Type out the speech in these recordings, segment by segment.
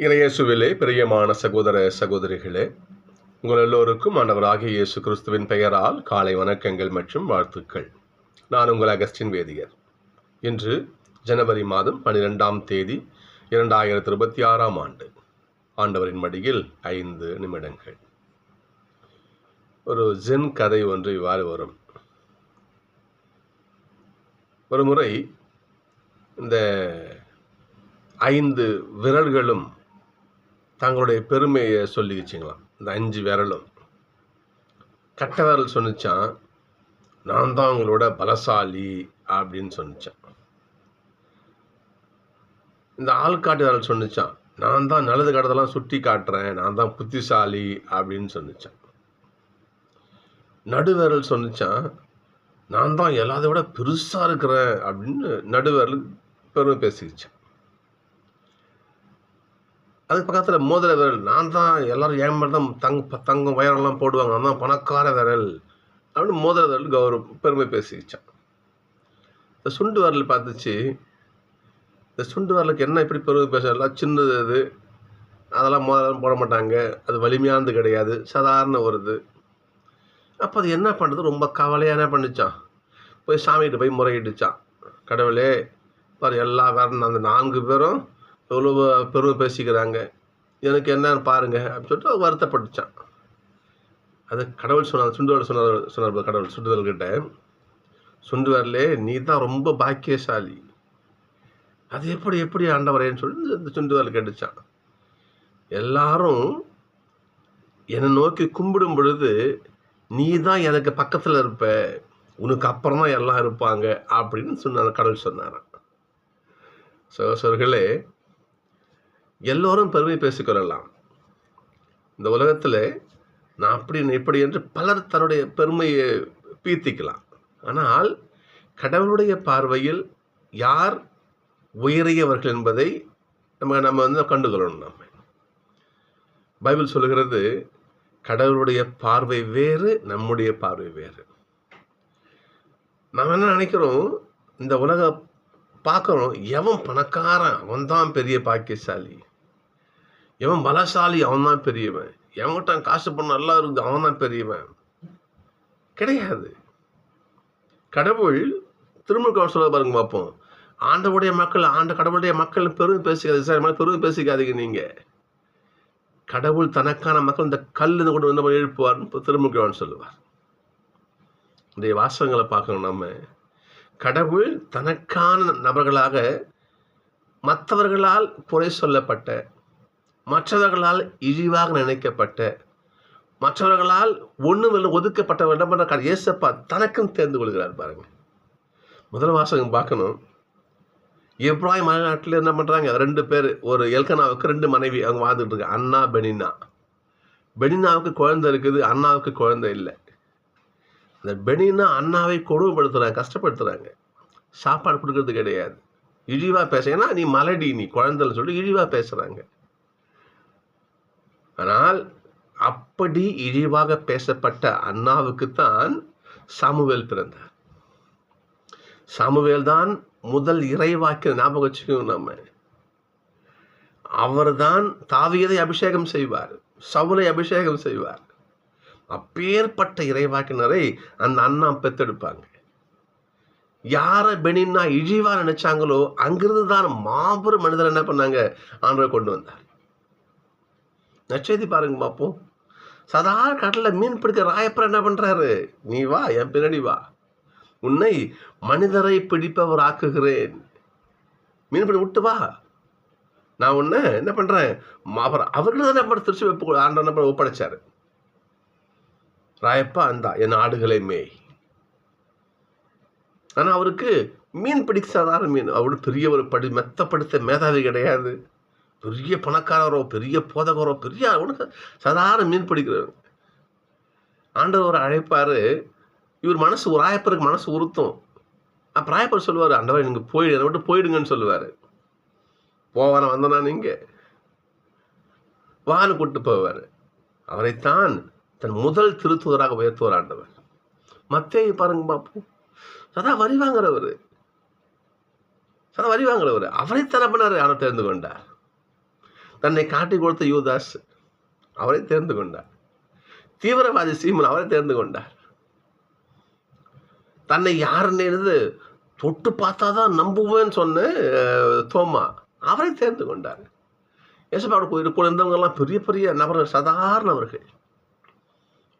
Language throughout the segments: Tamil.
இறையேசுவிலே பிரியமான சகோதர சகோதரிகளே, உங்கள் எல்லோருக்கும் ஆண்டவராகிய இயேசு கிறிஸ்துவின் பெயரால் காலை வணக்கங்கள் மற்றும் வாழ்த்துக்கள். நான் உங்கள் அகஸ்டின் வேதியர். இன்று ஜனவரி மாதம் 12ஆம் தேதி 2026ஆம் ஆண்டு. ஆண்டவரின் மடியில் 5 நிமிடங்கள். ஒரு ஜென் கதை ஒன்று இவ்வாறு வரும். ஒரு முறை இந்த 5 விரல்களும் தங்களுடைய பெருமையை சொல்லிக்கிச்சிங்களாம். இந்த 5 விரலும். கட்டை விரல் சொன்னிச்சான், நான் தான் உங்களோட பலசாலி அப்படின்னு சொன்னிச்சான். இந்த ஆள்காட்டு விரல் சொன்னிச்சான், நான் தான் நல்லது கடத்தெல்லாம் சுட்டி காட்டுறேன், நான் தான் புத்திசாலி அப்படின்னு சொன்னிச்சான். நடுவிரல் சொன்னிச்சான், நான் தான் எல்லாத்தையும் விட பெருசாக இருக்கிறேன் அப்படின்னு நடுவிரல் பெருமை பேசிக்கிச்சான். அதுக்கு பக்கத்தில் மோதிர விரல், நான் தான் எல்லோரும் ஏன் மாதிரி தான் தங்கம் வயரெல்லாம் போடுவாங்க, நான் தான் பணக்கார விரல் அப்படின்னு மோதிர விரல் பெருமை பேசிக்கிச்சான். இந்த சுண்டு விரல் பார்த்துச்சு, இந்த சுண்டு விரலுக்கு என்ன இப்படி பெருமை பேசலாம், சின்னது அது, அதெல்லாம் மோதிரம் போட மாட்டாங்க, அது வலிமையானது கிடையாது, சாதாரண வருது. அப்போ அது என்ன பண்ணுறது, ரொம்ப கவலையாக என்ன பண்ணிச்சான், போய் சாமிகிட்ட போய் முறையிட்டுச்சான். கடவுளே பாரு, எல்லா விரலும் அந்த 4 பேரும் எவ்வளோ பெருமை பேசிக்கிறாங்க, எனக்கு என்னன்னு பாருங்க அப்படின்னு சொல்லிட்டு வருத்தப்பட்டுச்சான். அது கடவுள் சொன்னார், சுண்டு வரல் சொன்னார் கடவுள் சுண்டுதல்கிட்ட, சுண்டு வரலே நீ தான் ரொம்ப பாக்கியசாலி. அது எப்படி ஆண்டவரேன்னு சொல்லி இந்த சுண்டு வரல் கேட்டுச்சான். எல்லாரும் என்னை நோக்கி கும்பிடும் பொழுது நீ தான் எனக்கு பக்கத்தில் இருப்ப, உனக்கு அப்புறம் தான் எல்லாம் இருப்பாங்க அப்படின்னு சொன்ன கடவுள் சொன்னாரான். சகோதரர்களே, எல்லோரும் பெருமை பேசிக்கொள்ளலாம். இந்த உலகத்தில் நான் அப்படி இப்படி என்று பலர் தன்னுடைய பெருமையை பீத்திக்கலாம். ஆனால் கடவுளுடைய பார்வையில் யார் உயரியவர்கள் என்பதை நம்ம கண்டுகொள்ளணும். நம்ம பைபிள் சொல்லுகிறது, கடவுளுடைய பார்வை வேறு, நம்முடைய பார்வை வேறு. நாம் என்ன நினைக்கிறோம், இந்த உலக பார்க்குறோம், எவன் பணக்காரன் அவன் தான் பெரிய பாக்கியசாலி, எவன் பலசாலி அவன் தான் பெரியவன், எவன்கிட்ட காசு பண்ண நல்லா இருக்குது அவன் தான் பெரியவன். கிடையாது. கடவுள் திரும்ப சொல்ல பாருங்க பார்ப்போம், கடவுளுடைய மக்கள் பெருமை பேசிக்காது சார், பெருமை பேசிக்காதீங்க நீங்க. கடவுள் தனக்கான மக்கள் இந்த கல்லுன்னு கூட என்ன எழுப்புவார்னு திரும்ப சொல்லுவார். இந்த வாசகங்களை பார்க்கணும். நம்ம கடவுள் தனக்கான நபர்களாக மற்றவர்களால் குறை சொல்லப்பட்ட, மற்றவர்களால் இழிவாக நினைக்கப்பட்ட, மற்றவர்களால் ஒன்றும் ஒதுக்கப்பட்ட இயேசப்பா தனக்கும் தேர்ந்து கொள்கிறார் பாருங்க. முதல் வாசகம் பார்க்கணும். எப்ராய் மலைநாட்டில் என்ன பண்ணுறாங்க, 2 பேர், ஒரு எல்கனாவுக்கு 2 மனைவி அவங்க வாழ்ந்துட்டு இருக்காங்க, அண்ணா பெனினா. பெனினாவுக்கு குழந்தை இருக்குது, அண்ணாவுக்கு குழந்தை இல்லை. இந்த பெனினா அண்ணாவை கொடுமைப்படுத்துகிறாங்க, கஷ்டப்படுத்துகிறாங்க, சாப்பாடு கொடுக்கறது கிடையாது, இழிவாக பேசுறேன்னா நீ மலடி, நீ குழந்தைன்னு சொல்லி இழிவாக பேசுகிறாங்க. ஆனால் அப்படி இழிவாக பேசப்பட்ட அண்ணாவுக்குத்தான் சாமுவேல் பிறந்தார். சாமுவேல் தான் முதல் இறைவாக்கிய, ஞாபகம் வச்சுக்கணும் நம்ம. அவர் தான் தாவீதை அபிஷேகம் செய்வார், சவுலை அபிஷேகம் செய்வார். அப்பேற்பட்ட இறைவாக்கினரை அந்த அண்ணா பெத்தெடுப்பாங்க. யாரை பெனின்னா இழிவா நினைச்சாங்களோ அங்கிருந்து தான் மாபெரும் மனிதர் என்ன பண்ணாங்க, ஆண்டவரை கொண்டு வந்தார். நற்செய்தி பாருங்க பார்ப்போம். சாதாரண கடலில் மீன் பிடிக்க ராயப்பர் என்ன பண்றாரு, நீ வா என் பின்னாடி வா, உன்னை மனிதரை பிடிப்பவர் ஆக்குகிறேன், மீன் பிடி விட்டு வா, நான் உன்னை என்ன பண்றேன். அவர்கள் தான் திருச்சி வைப்பு ஆண்டவன் ஒப்படைச்சாரு. ராயப்பா அந்தா என் ஆடுகளை மேய். ஆனால் அவருக்கு மீன் பிடிக்க சாதாரண மீன், அவரு பெரிய ஒரு மெத்தப்படுத்த மேதாவி கிடையாது, பெரிய பணக்காரரோ பெரிய போதகரோ பெரிய சாதாரண மீன் பிடிக்கிறவர். ஆண்டவர் அழைப்பாரு, இவர் மனசு ராயப்பருக்கு மனசு உறுத்தும். அப்போ ராயப்பர் சொல்லுவார், ஆண்டவர் நீங்க போயிடு, விட்டு போயிடுங்கன்னு சொல்லுவார். போவான வந்தனா நீங்க வான்னு கூட்டு போவார். அவரைத்தான் தன் முதல் திருத்துவராக உயர்த்துவார் ஆண்டவர். மத்தேயு பாருங்க பார்ப்போம், சதா வரி வாங்குறவர், அவரை தரப்பினர் யாரும் தெரிந்து கொண்டார். தன்னை காட்டி கொடுத்த யூதாஸ் அவரை தேர்ந்து கொண்டார். தீவிரவாதி சீமன் அவரை தேர்ந்து கொண்டார். தன்னை யாருன்னு தொட்டு பார்த்தாதான் நம்புவேன்னு சொன்ன தோமா அவரை தேர்ந்து கொண்டார். ஏசப்பாவோட கூட இருந்தவங்கெல்லாம் பெரிய பெரிய நபர்கள், சாதாரணவர்கள்.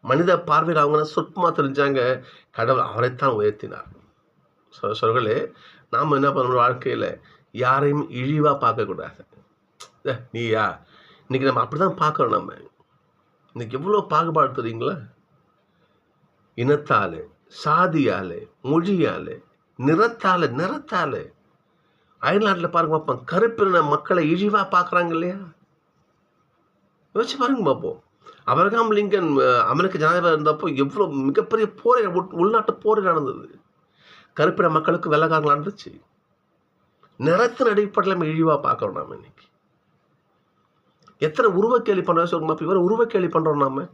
மனித பார்வையில் அவங்க சொற்பமாக தெரிஞ்சாங்க. கடவுள் அவரைத்தான் உயர்த்தினார். சொல்களே, நாம் என்ன பண்ணணும், வாழ்க்கையில் யாரையும் இழிவாக பார்க்கக்கூடாது. நீயா இன்னைக்கு நம்ம அப்படிதான் பார்க்கறோம். நம்ம இன்னைக்கு எவ்வளோ பாகுபாடு தெரியுங்களா? இனத்தாலே, சாதியாலே, மொழியாலே, நிறத்தாலே அயல்நாட்டில் பாருங்க பார்ப்போம், கருப்பின மக்களை இழிவா பார்க்குறாங்க இல்லையா? யோசிச்சு பாருங்க பார்ப்போம். அப்ரஹாம் லிங்கன் அமெரிக்க ஜனாதிபதி இருந்தப்போ எவ்வளோ மிகப்பெரிய போரை, உள்நாட்டு போரை நடந்தது. கருப்பின மக்களுக்கு வெள்ளக்காரங்கள் நடந்துச்சு. நிறத்தின் அடிப்படையில் நம்ம இழிவா பார்க்குறோம். நாம இன்னைக்கு எத்தனை உருவக்கேலி பண்ணுறோம். இவரை உருவக்கேலி பண்ணுறோம். நாம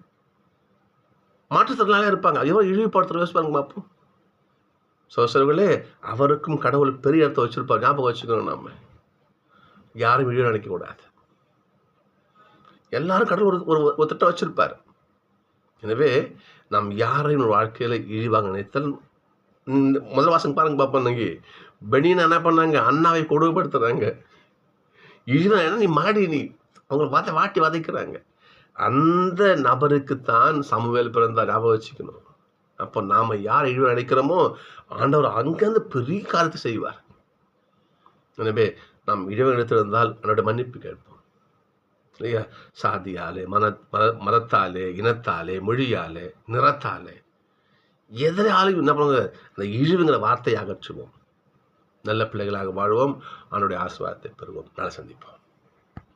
மாற்றுத்திறனாலே இருப்பாங்க, இவரை இழிவுபடுத்துகிற யோசிச்சு பாருங்க பார்ப்போம். சோசர்களே, அவருக்கும் கடவுள் பெரிய இடத்த வச்சிருப்பார். ஞாபகம் வச்சுக்கணும். நாம யாரும் இழிவு நினைக்க கூடாது. எல்லாரும் கடவுள் ஒரு திட்டம் வச்சிருப்பார். எனவே நாம் யாரையும் வாழ்க்கையில இழிவாக நினைத்தல். முதல் வாசம் பாருங்க பார்ப்போம். பெனினா என்ன பண்ணாங்க, அண்ணாவை கொடுமைப்படுத்துறாங்க. இழிவா என்ன, நீ மாடி, நீ அவங்களை வாட்டி வதைக்கிறாங்க. அந்த நபருக்குத்தான் சமுவேல் பிறந்தார். ஞாபகம் வச்சுக்கணும். அப்போ நாம யார் இழிவு நினைக்கிறோமோ ஆண்டவர் அங்கிருந்து பெரிய காரியத்தை செய்வார். எனவே நாம் இழிவு நினைத்திருந்தால் அவனோட மன்னிப்பு கேட்போம் இல்லையா? சாதியாலே, மதத்தாலே, இனத்தாலே, மொழியாலே, நிறத்தாலே, எதிராலையும் என்ன பண்ணுங்க, அந்த இழிவுங்கிற வார்த்தையை அகற்றுவோம். நல்ல பிள்ளைகளாக வாழ்வோம். அவனுடைய ஆசீர்வாதத்தை பெறுவோம். நாளை சந்திப்போம்.